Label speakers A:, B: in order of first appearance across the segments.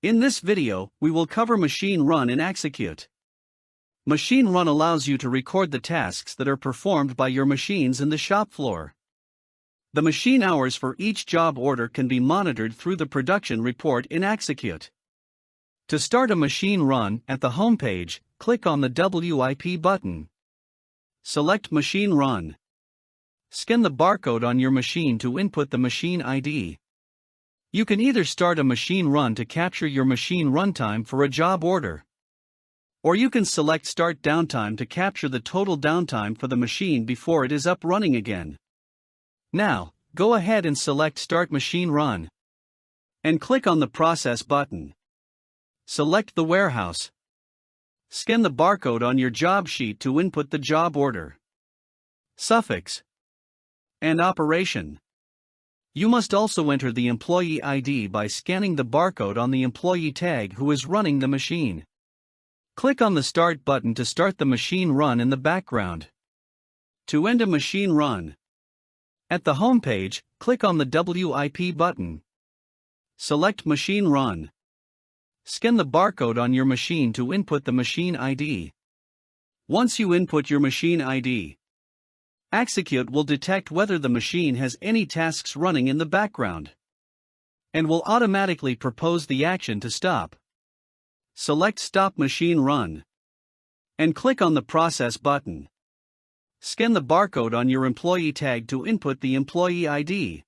A: In this video, we will cover Machine Run in Axacute. Machine Run allows you to record the tasks that are performed by your machines in the shop floor. The machine hours for each job order can be monitored through the production report in Axacute. To start a machine run, at the home page, click on the WIP button. Select Machine Run. Scan the barcode on your machine to input the machine ID. You can either start a machine run to capture your machine runtime for a job order, or you can select Start Downtime to capture the total downtime for the machine before it is up running again. Now, go ahead and select Start Machine Run, and click on the Process button. Select the warehouse. Scan the barcode on your job sheet to input the job order, suffix, and operation. You must also enter the employee ID by scanning the barcode on the employee tag who is running the machine. Click on the Start button to start the machine run in the background. To end a machine run, at the home page, click on the WIP button. Select Machine Run. Scan the barcode on your machine to input the machine ID. Once you input your machine ID, Axacute will detect whether the machine has any tasks running in the background, and will automatically propose the action to stop. Select Stop Machine Run, and click on the Process button. Scan the barcode on your employee tag to input the employee ID.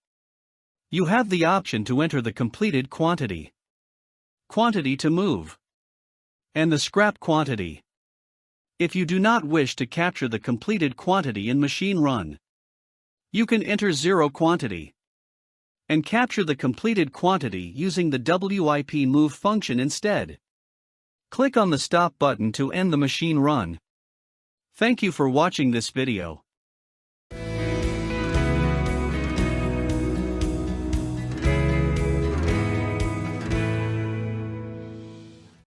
A: You have the option to enter the completed quantity to move, and the scrap quantity. If you do not wish to capture the completed quantity in Machine Run, you can enter zero quantity and capture the completed quantity using the WIP move function instead. Click on the Stop button to end the machine run. Thank you for watching this video.